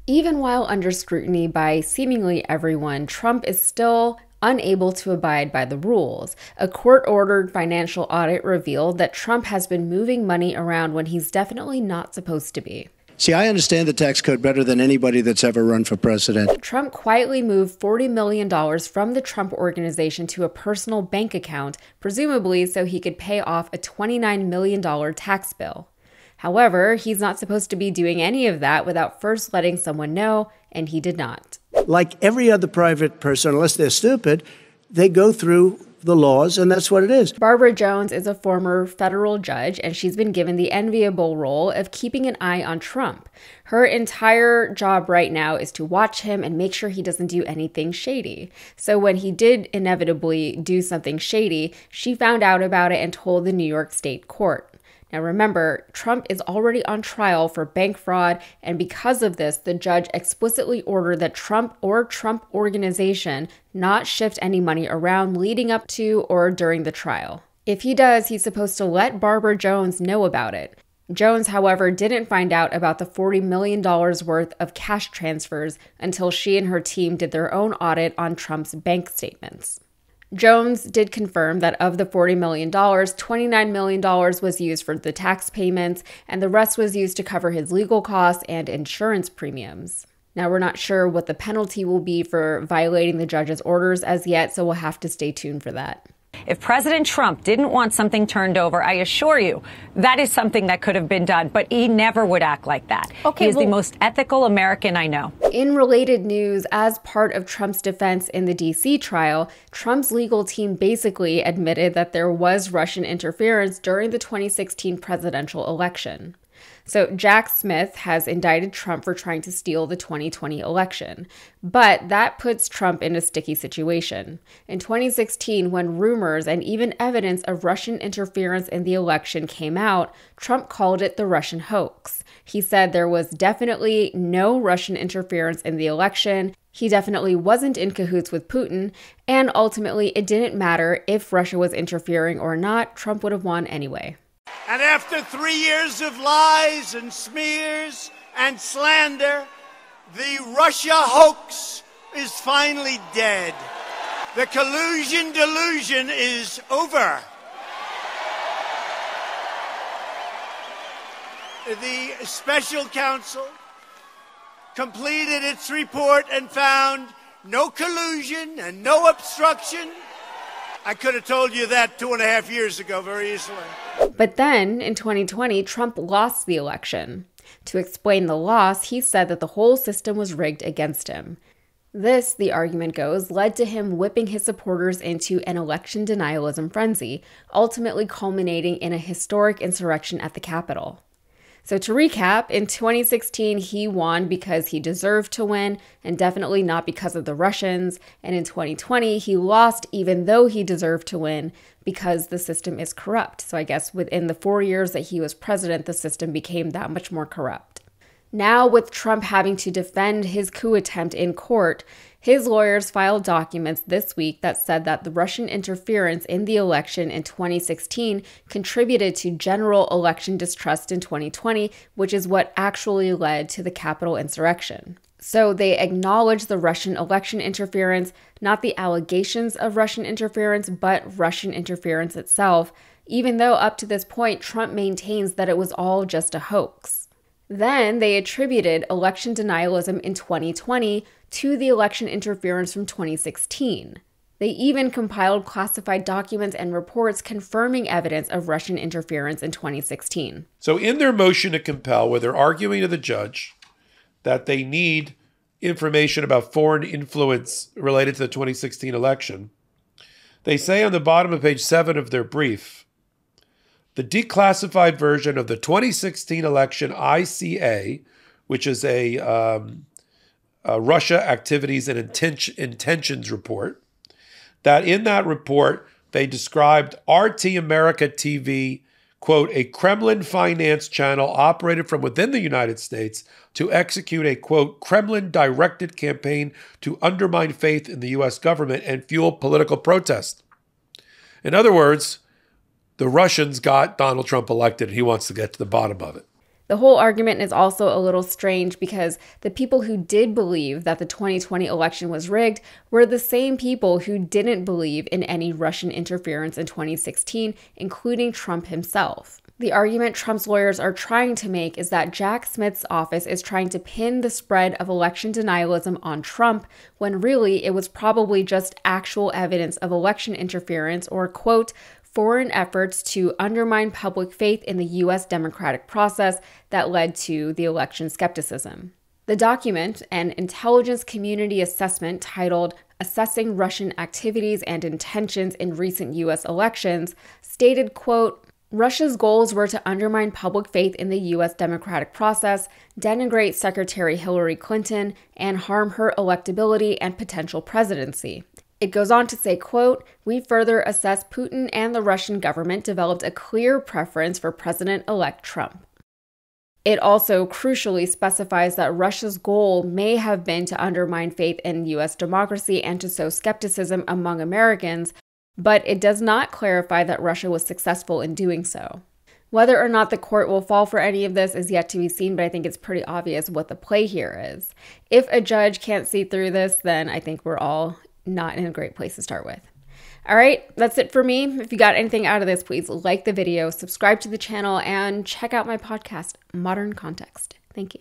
Even while under scrutiny by seemingly everyone, Trump is still unable to abide by the rules. A court-ordered financial audit revealed that Trump has been moving money around when he's definitely not supposed to be. See, I understand the tax code better than anybody that's ever run for president. Trump quietly moved $40 million from the Trump Organization to a personal bank account, presumably so he could pay off a $29 million tax bill. However, he's not supposed to be doing any of that without first letting someone know, and he did not. Like every other private person, unless they're stupid, they go through the laws, and that's what it is. Barbara Jones is a former federal judge, and she's been given the enviable role of keeping an eye on Trump. Her entire job right now is to watch him and make sure he doesn't do anything shady. So when he did inevitably do something shady, she found out about it and told the New York State Court. Now remember, Trump is already on trial for bank fraud, and because of this, the judge explicitly ordered that Trump or Trump Organization not shift any money around leading up to or during the trial. If he does, he's supposed to let Barbara Jones know about it. Jones, however, didn't find out about the $40 million worth of cash transfers until she and her team did their own audit on Trump's bank statements. Jones did confirm that of the $40 million, $29 million was used for the tax payments, and the rest was used to cover his legal costs and insurance premiums. Now, we're not sure what the penalty will be for violating the judge's orders as yet, so we'll have to stay tuned for that. If President Trump didn't want something turned over, I assure you, that is something that could have been done. But he never would act like that. Okay, he is the most ethical American I know. In related news, as part of Trump's defense in the D.C. trial, Trump's legal team basically admitted that there was Russian interference during the 2016 presidential election. So Jack Smith has indicted Trump for trying to steal the 2020 election. But that puts Trump in a sticky situation. In 2016, when rumors and even evidence of Russian interference in the election came out, Trump called it the Russian hoax. He said there was definitely no Russian interference in the election. He definitely wasn't in cahoots with Putin. And ultimately, it didn't matter if Russia was interfering or not. Trump would have won anyway. And after 3 years of lies and smears and slander, the Russia hoax is finally dead. The collusion delusion is over. The special counsel completed its report and found no collusion and no obstruction. I could have told you that 2.5 years ago very easily. But then, in 2020, Trump lost the election. To explain the loss, he said that the whole system was rigged against him. This, the argument goes, led to him whipping his supporters into an election denialism frenzy, ultimately culminating in a historic insurrection at the Capitol. So to recap, in 2016, he won because he deserved to win, and definitely not because of the Russians. And in 2020, he lost even though he deserved to win because the system is corrupt. So I guess within the 4 years that he was president, the system became that much more corrupt. Now, with Trump having to defend his coup attempt in court, his lawyers filed documents this week that said that the Russian interference in the election in 2016 contributed to general election distrust in 2020, which is what actually led to the Capitol insurrection. So they acknowledge the Russian election interference, not the allegations of Russian interference, but Russian interference itself, even though up to this point, Trump maintains that it was all just a hoax. Then they attributed election denialism in 2020 to the election interference from 2016. They even compiled classified documents and reports confirming evidence of Russian interference in 2016. So in their motion to compel, where they're arguing to the judge that they need information about foreign influence related to the 2016 election, they say on the bottom of page 7 of their brief, the declassified version of the 2016 election ICA, which is a Russia activities and intentions report, that in that report, they described RT America TV, quote, a Kremlin finance channel operated from within the United States to execute a, quote, Kremlin-directed campaign to undermine faith in the U.S. government and fuel political protest. In other words, the Russians got Donald Trump elected, and he wants to get to the bottom of it. The whole argument is also a little strange because the people who did believe that the 2020 election was rigged were the same people who didn't believe in any Russian interference in 2016, including Trump himself. The argument Trump's lawyers are trying to make is that Jack Smith's office is trying to pin the spread of election denialism on Trump, when really it was probably just actual evidence of election interference or, quote, foreign efforts to undermine public faith in the U.S. democratic process that led to the election skepticism. The document, an intelligence community assessment titled Assessing Russian Activities and Intentions in Recent U.S. Elections, stated, quote, Russia's goals were to undermine public faith in the U.S. democratic process, denigrate Secretary Hillary Clinton, and harm her electability and potential presidency. It goes on to say, quote, we further assess Putin and the Russian government developed a clear preference for President-elect Trump. It also crucially specifies that Russia's goal may have been to undermine faith in U.S. democracy and to sow skepticism among Americans, but it does not clarify that Russia was successful in doing so. Whether or not the court will fall for any of this is yet to be seen, but I think it's pretty obvious what the play here is. If a judge can't see through this, then I think we're all not in a great place to start with. All right, that's it for me. If you got anything out of this, please like the video, subscribe to the channel, and check out my podcast, Modern Context. Thank you.